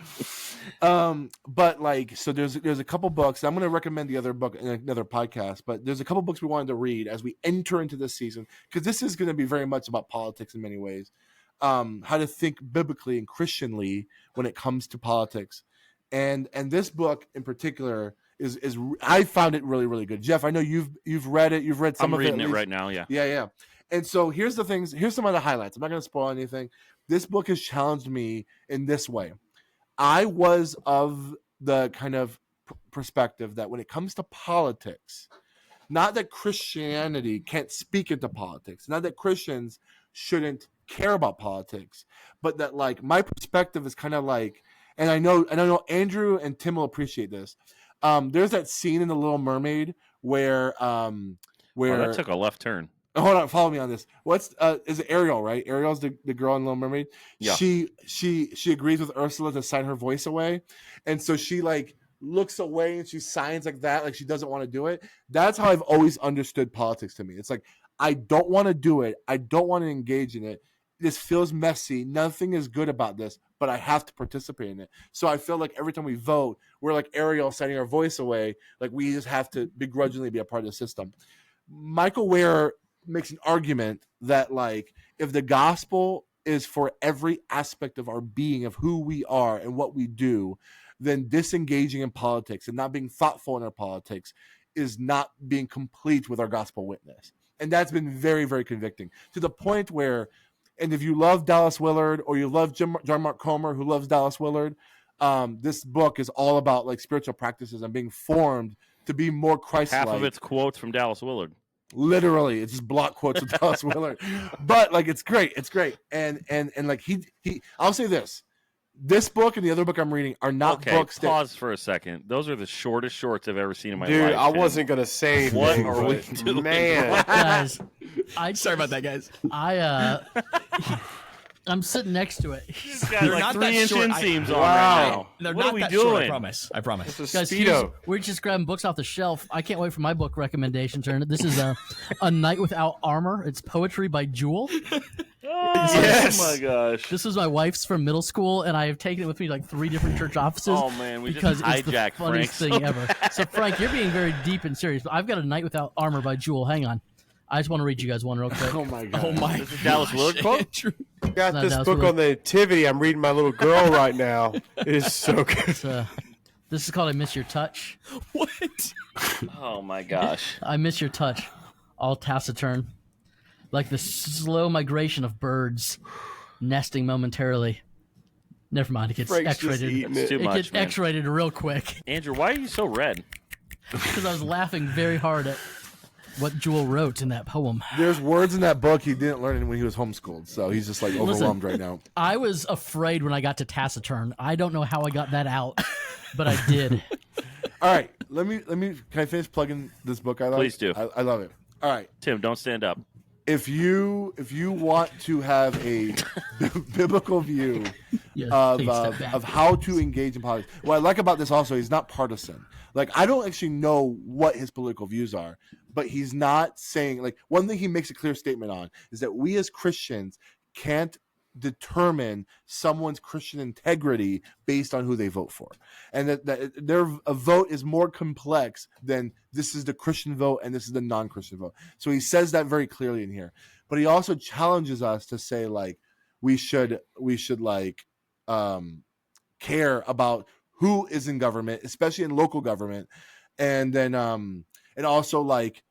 S1: But like, so there's a couple books. I'm going to recommend the other book in another podcast. But there's a couple books we wanted to read as we enter into this season, because this is going to be very much about politics in many ways. How to think biblically and Christianly when it comes to politics, and this book in particular is I found it really, really good. Jeff, I know you've read it. You've read some of it.
S5: I'm reading it right now. Yeah.
S1: And so here's the things. Here's some of the highlights. I'm not going to spoil anything. This book has challenged me in this way. I was of the kind of perspective that when it comes to politics, not that Christianity can't speak into politics, not that Christians shouldn't care about politics, but that like my perspective is kind of like, and I know Andrew and Tim will appreciate this. There's that scene in The Little Mermaid where
S5: that took a left turn.
S1: Hold on, follow me on this. Is it Ariel, right? Ariel's the girl in Little Mermaid.
S5: Yeah.
S1: She agrees with Ursula to sign her voice away, and so she like looks away and she signs like that, like she doesn't want to do it. That's how I've always understood politics to me. It's like, I don't want to do it. I don't want to engage in it. This feels messy. Nothing is good about this, but I have to participate in it. So I feel like every time we vote, we're like Ariel signing our voice away. Like we just have to begrudgingly be a part of the system. Michael Ware makes an argument that like if the gospel is for every aspect of our being, of who we are and what we do, then disengaging in politics and not being thoughtful in our politics is not being complete with our gospel witness. And that's been very, very convicting, to the point where, and if you love Dallas Willard or you love John Mark Comer, who loves Dallas Willard, this book is all about like spiritual practices and being formed to be more Christ-like.
S5: Half of it's quotes from Dallas Willard.
S1: Literally, it's just block quotes of Dallas Willard. But like, it's great. It's great. And like he I'll say this book and the other book I'm reading are not books.
S5: Pause for a second. Those are the shortest shorts I've ever seen in my life.
S4: Dude, I wasn't gonna say
S5: what
S4: anything,
S5: are we
S4: but
S5: doing?
S4: Man,
S3: Guys,
S2: Sorry about that, guys.
S3: I'm sitting next to it.
S5: He's got
S2: They're
S5: like
S2: not
S5: 3
S2: that
S5: inch
S2: short.
S5: inseams on
S4: Wow.
S5: right now.
S2: They're
S5: What
S2: not
S5: are we
S2: that
S5: doing?
S2: short, I promise.
S4: it's a
S3: Guys,
S4: Speedo.
S3: we're just grabbing books off the shelf. I can't wait for my book recommendation turn. This is A Night Without Armor. It's poetry by Jewel.
S4: Yes.
S5: Oh my gosh.
S3: This was my wife's from middle school, and I have taken it with me to like 3 different church offices.
S5: Oh man, we
S3: because
S5: just
S3: it's the
S5: hijacked
S3: funniest
S5: Frank.
S3: thing ever. So Frank, you're being very deep and serious, but I've got A Night Without Armor by Jewel. Hang on. I just want to read you guys one real quick.
S1: Oh my god.
S2: Oh my!
S5: This is Dallas Willard quote?
S4: Got
S3: No,
S4: this
S3: that was
S4: book
S3: really-
S4: on the nativity. I'm reading my little girl right now. It is so good.
S3: This is called I Miss Your Touch.
S2: What?
S5: Oh my gosh.
S3: I miss your touch, all taciturn, like the slow migration of birds, nesting momentarily. Never mind, it gets
S4: Frank's just
S3: X-rated.
S4: eating
S5: It's
S4: it.
S5: too
S3: It
S5: much,
S3: gets
S5: man.
S3: X-rated real quick
S5: Andrew, why are you so red?
S3: because I was laughing very hard at what Jewel wrote in that poem.
S1: There's words in that book he didn't learn when he was homeschooled, so he's just like overwhelmed right now.
S3: I was afraid when I got to taciturn. I don't know how I got that out, but I did.
S1: All right, let me. Can I finish plugging this book? I love.
S5: Please do.
S1: I love it. All right,
S5: Tim, don't stand up.
S1: if you want to have a biblical view
S3: Yes,
S1: of
S3: take a step back.
S1: of how to engage in politics, what I like about this also, he's not partisan. Like, I don't actually know what his political views are, but he's not saying, like, one thing he makes a clear statement on is that we as Christians can't determine someone's Christian integrity based on who they vote for, and that their a vote is more complex than this is the Christian vote and this is the non-Christian vote. So he says that very clearly in here, but he also challenges us to say like we should like care about who is in government, especially in local government, and then and also like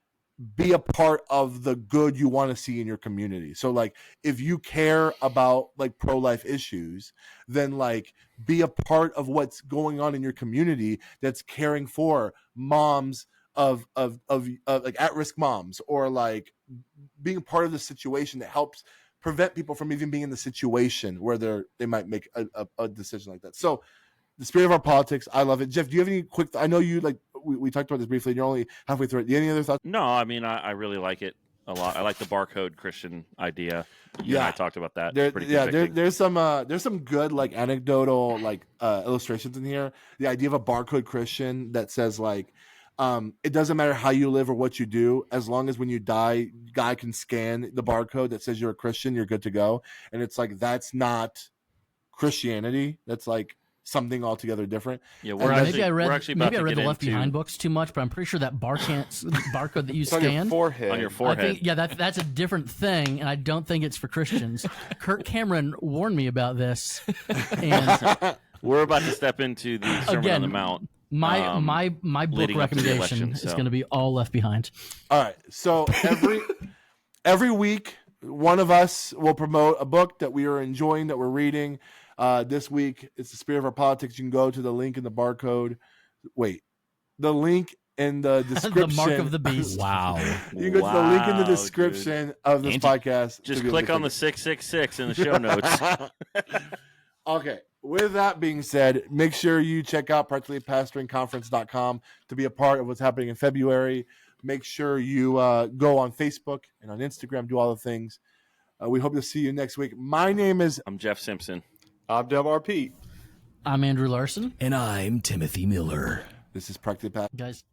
S1: be a part of the good you want to see in your community. So like if you care about like pro-life issues, then like be a part of what's going on in your community that's caring for moms of like at-risk moms, or like being part of the situation that helps prevent people from even being in the situation where they might make a decision like that. So the spirit of our politics, I love it. Jeff, do you have any quick? I know you like we talked about this briefly, and you're only halfway through it. Do you have any other thoughts?
S5: No, I mean I really like it a lot. I like the barcode Christian idea. You and I talked about that.
S1: There's some good like anecdotal like illustrations in here. The idea of a barcode Christian that says like it doesn't matter how you live or what you do, as long as when you die, God can scan the barcode that says you're a Christian, you're good to go. And it's like that's not Christianity. That's like something altogether different.
S5: Yeah,
S3: maybe I read the Left
S5: into...
S3: Behind books too much, but I'm pretty sure that barcode that you
S4: it's on
S3: scan
S4: your forehead.
S5: On your forehead.
S3: That's a different thing, and I don't think it's for Christians. Kirk Cameron warned me about this, and
S5: we're about to step into the Sermon on the Mount.
S3: My book recommendation is going to be all Left Behind.
S1: All right, so every week, one of us will promote a book that we are enjoying, that we're reading. This week, it's The Spirit of Our Politics. You can go to the link in the barcode. Wait, the link in the description.
S3: The mark of the beast.
S2: Wow.
S1: You can go to the link in the description of this podcast.
S5: Just click on the 666 in the show notes.
S1: Okay. With that being said, make sure you check out practicallypastoringconference.com to be a part of what's happening in February. Make sure you go on Facebook and on Instagram, do all the things. We hope to see you next week. I'm
S5: Jeff Simpson.
S4: I'm Delmar Pete.
S3: I'm Andrew Larson.
S2: And I'm Timothy Miller.
S1: This is Practically Past.
S3: Guys.